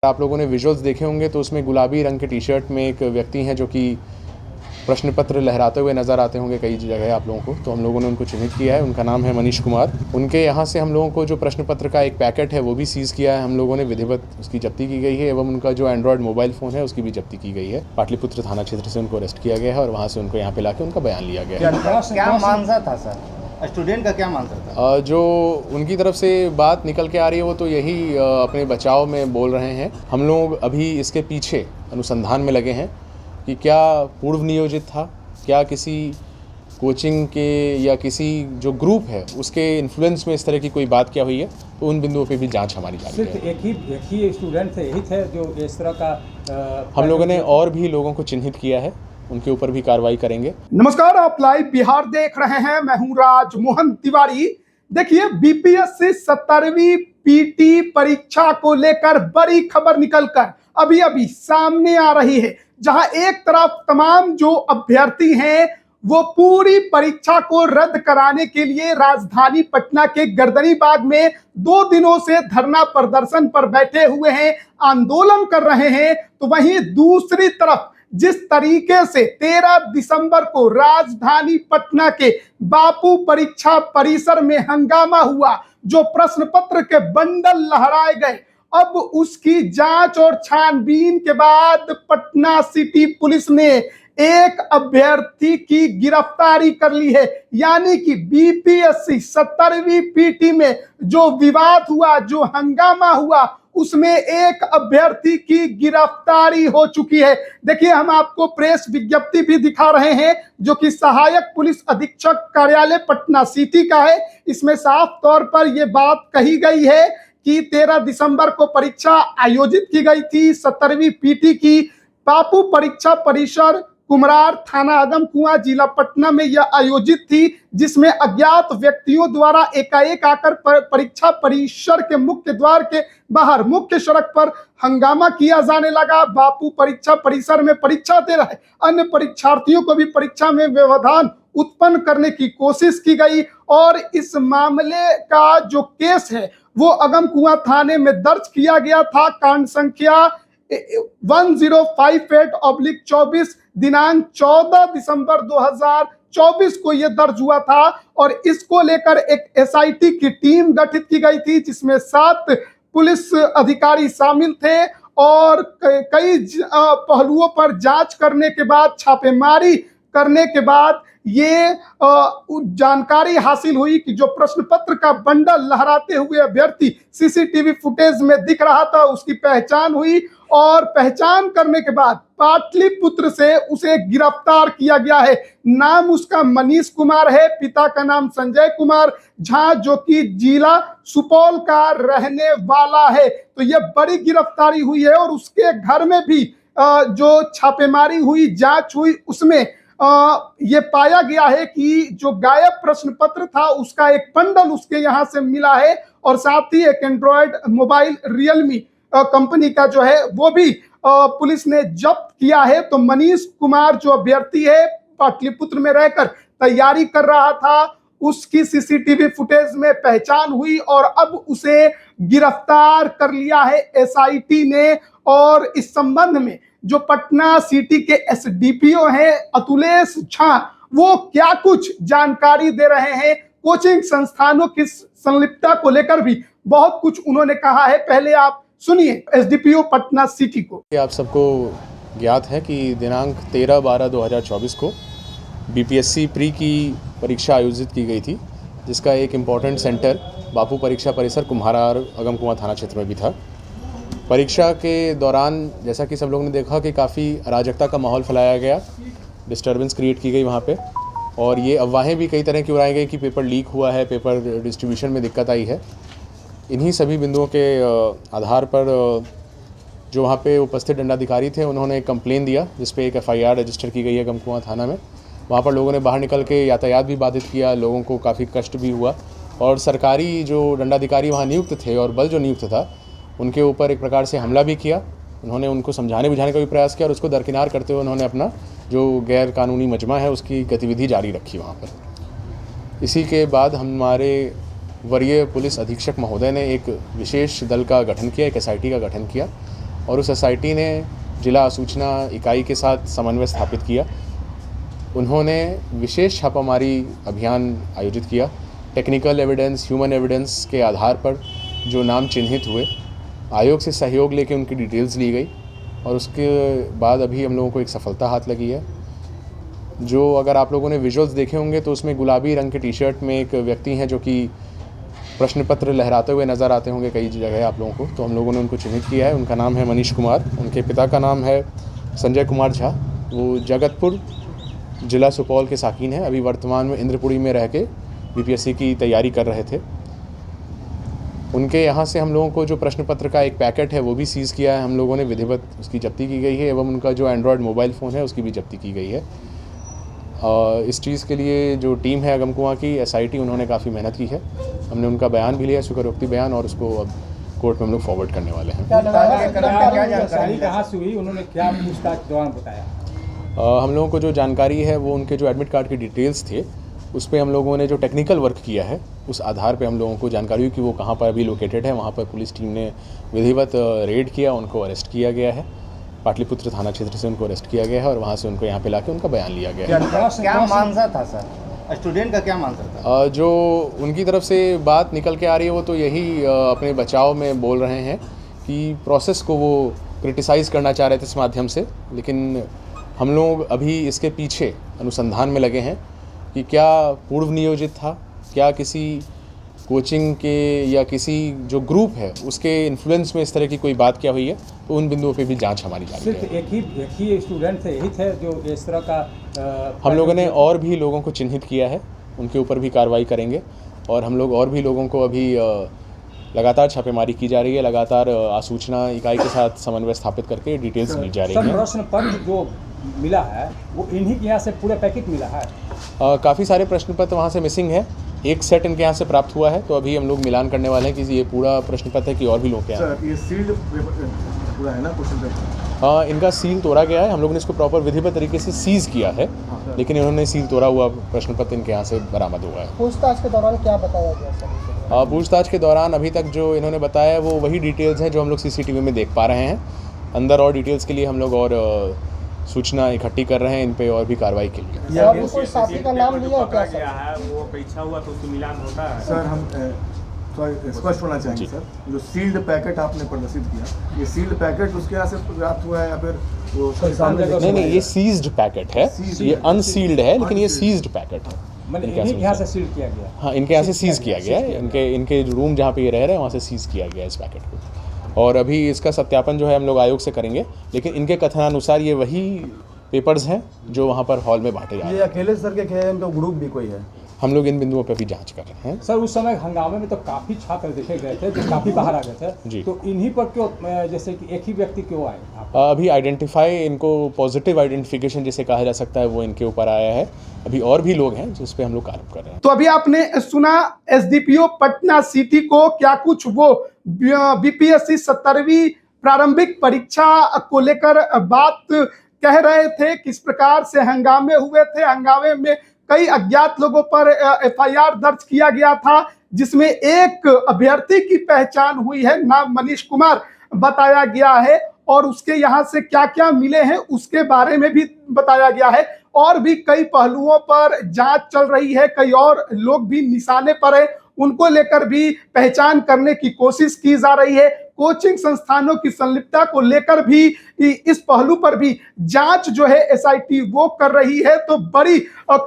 आप लोगों ने विजुअल्स देखे होंगे तो उसमें गुलाबी रंग के टी शर्ट में एक व्यक्ति हैं जो कि प्रश्न पत्र लहराते हुए नज़र आते होंगे कई जगह आप लोगों को। तो हम लोगों ने उनको चिन्हित किया है। उनका नाम है मनीष कुमार। उनके यहाँ से हम लोगों को जो प्रश्न पत्र का एक पैकेट है वो भी सीज़ किया है। हम लोगों ने विधिवत उसकी जब्ती की गई है एवं उनका जो एंड्रॉयड मोबाइल फ़ोन है उसकी भी जब्ती की गई है। पाटलिपुत्र थाना क्षेत्र से उनको अरेस्ट किया गया है और वहाँ से उनको यहाँ पे लाके उनका बयान लिया गया है। क्या मामला था सर? स्टूडेंट का क्या मामला था? जो उनकी तरफ से बात निकल के आ रही है वो तो यही अपने बचाव में बोल रहे हैं। हम लोग अभी इसके पीछे अनुसंधान में लगे हैं कि क्या पूर्व नियोजित था, क्या किसी कोचिंग के या किसी जो ग्रुप है उसके इन्फ्लुएंस में इस तरह की कोई बात क्या हुई है, तो उन बिंदुओं पे भी जांच हमारी जारी है। सिर्फ एक ही स्टूडेंट थे, यही थे जो इस तरह का हम लोगों ने और भी लोगों को चिन्हित किया है, उनके ऊपर भी कार्रवाई करेंगे। नमस्कार, आप लाइव बिहार देख रहे हैं। मैं हूं राजमोहन तिवारी। देखिए, बीपीएससी 17वीं पीटी परीक्षा को लेकर बड़ी खबर निकलकर अभी अभी सामने आ रही है, जहां एक तरफ तमाम जो अभ्यर्थी हैं वो पूरी परीक्षा को रद्द कराने के लिए राजधानी पटना के गर्दनीबाग में 2 दिनों से धरना प्रदर्शन पर बैठे हुए हैं, आंदोलन कर रहे हैं। तो वहीं दूसरी तरफ जिस तरीके से 13 दिसंबर को राजधानी पटना के बापू परीक्षा परिसर में हंगामा हुआ, जो प्रश्न पत्र के बंडल लहराए गए, अब उसकी जांच और छानबीन के बाद पटना सिटी पुलिस ने एक अभ्यर्थी की गिरफ्तारी कर ली है। यानी कि बीपीएससी 17वीं पीटी में जो विवाद हुआ, जो हंगामा हुआ, उसमें एक अभ्यर्थी की गिरफ्तारी हो चुकी है। देखिए, हम आपको प्रेस विज्ञप्ति भी दिखा रहे हैं जो कि सहायक पुलिस अधीक्षक कार्यालय पटना सिटी का है। इसमें साफ तौर पर यह बात कही गई है कि 13 दिसंबर को परीक्षा आयोजित की गई थी 17वीं पीटी की। बापू परीक्षा परिसर कुम्हरार थाना आदमकुआं जिला पटना में यह आयोजित थी, जिसमें अज्ञात व्यक्तियों द्वारा एकाएक आकर परीक्षा परिसर के मुख्य द्वार के बाहर मुख्य सड़क पर हंगामा किया जाने लगा। बापू परीक्षा परिसर में परीक्षा दे रहे अन्य परीक्षार्थियों को भी परीक्षा में व्यवधान उत्पन्न करने की कोशिश की गई और इस मामले का जो केस है वो आदमकुआं थाने में दर्ज किया गया था। कांड संख्या 1058/24 दिनांक 14 दिसंबर 2024 को यह दर्ज हुआ था और इसको लेकर एक एसआईटी की टीम गठित की गई थी, जिसमें 7 पुलिस अधिकारी शामिल थे और कई पहलुओं पर जांच करने के बाद, छापेमारी करने के बाद ये जानकारी हासिल हुई कि जो प्रश्न पत्र का बंडल लहराते हुए अभ्यर्थी सीसीटीवी फुटेज में दिख रहा था, उसकी पहचान हुई और पहचान करने के बाद पाटलिपुत्र से उसे गिरफ्तार किया गया है। नाम उसका मनीष कुमार है, पिता का नाम संजय कुमार झा, जो कि जिला सुपौल का रहने वाला है। तो यह बड़ी गिरफ्तारी हुई है और उसके घर में भी जो छापेमारी हुई, जांच हुई, उसमें ये पाया गया है कि जो गायब प्रश्न पत्र था उसका एक बंडल उसके यहाँ से मिला है और साथ ही एक एंड्रॉयड मोबाइल रियलमी कंपनी का जो है वो भी पुलिस ने जब्त किया है। तो मनीष कुमार जो अभ्यर्थी है, पाटलिपुत्र में रहकर तैयारी कर रहा था, उसकी सीसीटीवी फुटेज में पहचान हुई और अब उसे गिरफ्तार कर लिया है एसआईटी ने। और इस संबंध में जो पटना सिटी के एसडीपीओ हैं अतुलेश झा, वो क्या कुछ जानकारी दे रहे हैं, कोचिंग संस्थानों की संलिप्तता को लेकर भी बहुत कुछ उन्होंने कहा है। पहले आप सुनिए एसडीपीओ पटना सिटी को। आप सबको ज्ञात है कि दिनांक 13/12/2024 को बीपीएससी प्री की परीक्षा आयोजित की गई थी, जिसका एक इम्पॉर्टेंट सेंटर बापू परीक्षा परिसर कुम्हारार आदमकुआं थाना क्षेत्र में भी था। परीक्षा के दौरान जैसा कि सब लोगों ने देखा कि काफ़ी अराजकता का माहौल फैलाया गया, डिस्टर्बेंस क्रिएट की गई वहाँ पे, और ये अफवाहें भी कई तरह की उड़ाई गई कि पेपर लीक हुआ है, पेपर डिस्ट्रीब्यूशन में दिक्कत आई है। इन्हीं सभी बिंदुओं के आधार पर जो वहाँ पे उपस्थित दंडाधिकारी थे उन्होंने एक कंप्लेन दिया, जिस पे एक एफआईआर रजिस्टर की गई है आदमकुआं थाना में। वहाँ पर लोगों ने बाहर निकल के यातायात भी बाधित किया, लोगों को काफ़ी कष्ट भी हुआ और सरकारी जो दंडाधिकारी वहाँ नियुक्त थे और बल जो नियुक्त था उनके ऊपर एक प्रकार से हमला भी किया। उन्होंने उनको समझाने बुझाने का भी प्रयास किया और उसको दरकिनार करते हुए उन्होंने अपना जो गैर कानूनी मजमा है उसकी गतिविधि जारी रखी वहाँ पर। इसी के बाद हमारे वरीय पुलिस अधीक्षक महोदय ने एक विशेष दल का गठन किया, एक एसआईटी का गठन किया और उस एसआईटी ने जिला सूचना इकाई के साथ समन्वय स्थापित किया। उन्होंने विशेष छापामारी अभियान आयोजित किया। टेक्निकल एविडेंस, ह्यूमन एविडेंस के आधार पर जो नाम चिन्हित हुए, आयोग से सहयोग लेके उनकी डिटेल्स ली गई और उसके बाद अभी हम लोगों को एक सफलता हाथ लगी है। जो अगर आप लोगों ने विजुअल्स देखे होंगे तो उसमें गुलाबी रंग के टी शर्ट में एक व्यक्ति हैं जो कि प्रश्न पत्र लहराते हुए नज़र आते होंगे कई जगह आप लोगों को, तो हम लोगों ने उनको चिन्हित किया है। उनका नाम है मनीष कुमार, उनके पिता का नाम है संजय कुमार झा। वो जगतपुर जिला सुपौल के साकीन हैं। अभी वर्तमान में इंद्रपुरी में रह के बीपीएससी की तैयारी कर रहे थे। उनके यहाँ से हम लोगों को जो प्रश्न पत्र का एक पैकेट है वो भी सीज़ किया है हम लोगों ने, विधिवत उसकी जब्ती की गई है, एवं उनका जो एंड्रॉयड मोबाइल फ़ोन है उसकी भी जब्ती की गई है। इस चीज़ के लिए जो टीम है अगमकुआं की एसआईटी, उन्होंने काफ़ी मेहनत की है। हमने उनका बयान भी लिया, स्वीकारोक्ति बयान, और उसको अब कोर्ट में हम लोग फॉरवर्ड करने वाले हैं। कहाँ से हुई, उन्होंने क्या पूछताछ के दौरान बताया? हम लोगों को जो जानकारी है वो उनके जो एडमिट कार्ड के डिटेल्स थे उस पर हम लोगों ने जो टेक्निकल वर्क किया है उस आधार पे हम लोगों को जानकारी हुई कि वो कहाँ पर अभी लोकेटेड है। वहाँ पर पुलिस टीम ने विधिवत रेड किया, उनको अरेस्ट किया गया है। पाटलिपुत्र थाना क्षेत्र से उनको अरेस्ट किया गया है और वहाँ से उनको यहाँ पे लाके उनका बयान लिया गया है। क्या मानसा था सर, स्टूडेंट का क्या मानसा था? जो उनकी तरफ से बात निकल के आ रही है वो तो यही अपने बचाव में बोल रहे हैं कि प्रोसेस को वो क्रिटिसाइज़ करना चाह रहे थे इस माध्यम से, लेकिन हम लोग अभी इसके पीछे अनुसंधान में लगे हैं कि क्या पूर्व नियोजित था, क्या किसी कोचिंग के या किसी जो ग्रुप है उसके इन्फ्लुएंस में इस तरह की कोई बात क्या हुई है, तो उन बिंदुओं पे भी जांच हमारी जारी है। सिर्फ एक ही स्टूडेंट थे, यही थे जो इस तरह का हम लोगों ने और भी लोगों को चिन्हित किया है, उनके ऊपर भी कार्रवाई करेंगे और हम लोग और भी लोगों को अभी लगातार छापेमारी की जा रही है, लगातार आसूचना इकाई के साथ समन्वय स्थापित करके डिटेल्स मिल जा रही है। प्रश्न पत्र जो मिला है वो इन्हीं के यहाँ से पूरा पैकेट मिला है। काफ़ी सारे प्रश्न पत्र वहाँ से मिसिंग है, एक सेट इनके यहाँ से प्राप्त हुआ है, तो अभी हम लोग मिलान करने वाले हैं कि ये पूरा प्रश्न पत्र है कि और भी लोग के यहाँ। सर, ये सील्ड पूरा है ना क्वेश्चन पेपर? हाँ, इनका सील तोड़ा गया है। हम लोगों ने इसको प्रॉपर विधिवत तरीके से सीज़ किया है, लेकिन इन्होंने सील तोड़ा हुआ प्रश्न पत्र इनके यहाँ से बरामद हुआ है। पूछताछ के दौरान क्या बताया गया सर? पूछताछ के दौरान अभी तक जो इन्होंने बताया वो वही डिटेल्स हैं जो हम लोग सीसीटीवी में देख पा रहे हैं। अंदर और डिटेल्स के लिए हम लोग और सूचना इकट्ठी कर रहे हैं इन पे और भी कार्रवाई के लिए। और भी कोई साथी का नाम लिया क्या सर? वो परीक्षा हुआ तो उसको मिलान होता है। सर, हम स्पष्ट होना चाहेंगे सर, जो सील्ड पैकेट आपने प्रदर्शित किया, ये सील्ड पैकेट उसके यहाँ से प्राप्त हुआ है या फिर वो नहीं, ये सीज्ड पैकेट है, ये अनसील्ड है, लेकिन ये सीज्ड पैकेट है। इनके यहाँ से सील किया गया। हाँ, इनके यहाँ से सीज़ किया गया है। इनके रूम जहाँ पे ये रह रहे हैं वहाँ से सीज़ किया गया है इस पैकेट को, और अभी इसका सत्यापन जो है हम लोग आयोग से करेंगे, लेकिन इनके कथनानुसार ये वही पेपर्स हैं जो वहाँ पर हॉल में बांटे जा रहे हैं। ये अकेले सर के हैं, इनका ग्रुप भी कोई है? हम लोग इन बिंदुओं पर भी जांच कर रहे हैं। सर, उस समय हंगामे में तो काफ़ी छात्र देखे गए थे जो काफ़ी बाहर आ गए थे जी। तो इन्हीं पर क्यों, जैसे कि एक ही व्यक्ति क्यों आए? अभी आइडेंटिफाई, इनको पॉजिटिव आइडेंटिफिकेशन जिसे कहा जा सकता है वो इनके ऊपर आया है। अभी और भी लोग हैं जिस पे हम लोग कार्य कर रहे हैं। तो अभी आपने सुना एसडीपीओ पटना सिटी को क्या कुछ वो बीपीएससी 17वीं प्रारंभिक परीक्षा को लेकर बात कह रहे थे, किस प्रकार से हंगामे हुए थे। हंगामे में कई अज्ञात लोगों पर एफआईआर दर्ज किया गया था, जिसमें एक अभ्यर्थी की पहचान हुई है, नाम मनीष कुमार बताया गया है, और उसके यहाँ से क्या क्या मिले हैं उसके बारे में भी बताया गया है। और भी कई पहलुओं पर जांच चल रही है, कई और लोग भी निशाने पर है, उनको लेकर भी पहचान करने की कोशिश की जा रही है। कोचिंग संस्थानों की संलिप्तता को लेकर भी इस पहलू पर भी जांच जो है एसआईटी वो कर रही है। तो बड़ी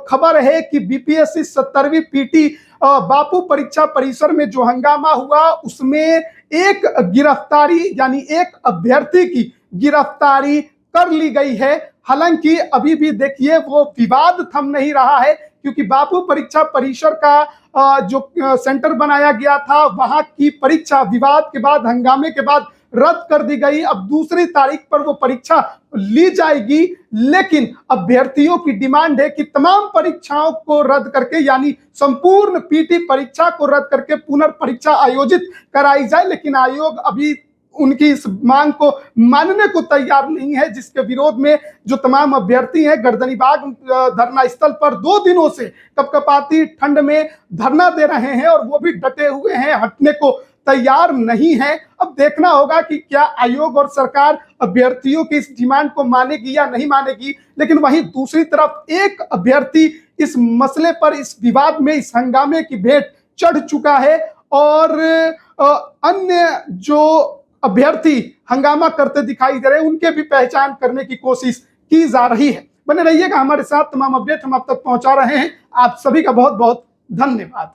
खबर है कि बीपीएससी 17वीं पीटी बापू परीक्षा परिसर में जो हंगामा हुआ उसमें एक गिरफ्तारी, यानी एक अभ्यर्थी की गिरफ्तारी कर ली गई है। हालांकि अभी भी देखिए वो विवाद थम नहीं रहा है, क्योंकि बापू परीक्षा परिसर का जो सेंटर बनाया गया था वहां की परीक्षा विवाद के बाद, हंगामे के बाद रद्द कर दी गई। अब दूसरी तारीख पर वो परीक्षा ली जाएगी, लेकिन अभ्यर्थियों की डिमांड है कि तमाम परीक्षाओं को रद्द करके, यानी संपूर्ण पीटी परीक्षा को रद्द करके पुनर्परीक्षा आयोजित कराई जाए। लेकिन आयोग अभी उनकी इस मांग को मानने को तैयार नहीं है, जिसके विरोध में जो तमाम अभ्यर्थी हैं गर्दनीबाग धरना स्थल पर 2 दिनों से कपकपाती ठंड में धरना दे रहे हैं, और वो भी डटे हुए हैं, हटने को तैयार नहीं है। अब देखना होगा कि क्या आयोग और सरकार अभ्यर्थियों की इस डिमांड को मानेगी या नहीं मानेगी। लेकिन वहीं दूसरी तरफ एक अभ्यर्थी इस मसले पर, इस विवाद में, इस हंगामे की भेंट चढ़ चुका है और अन्य जो अभ्यर्थी हंगामा करते दिखाई दे रहे हैं उनके भी पहचान करने की कोशिश की जा रही है। बने रहिएगा हमारे साथ, तमाम अपडेट हम आप तक पहुंचा रहे हैं। आप सभी का बहुत बहुत धन्यवाद।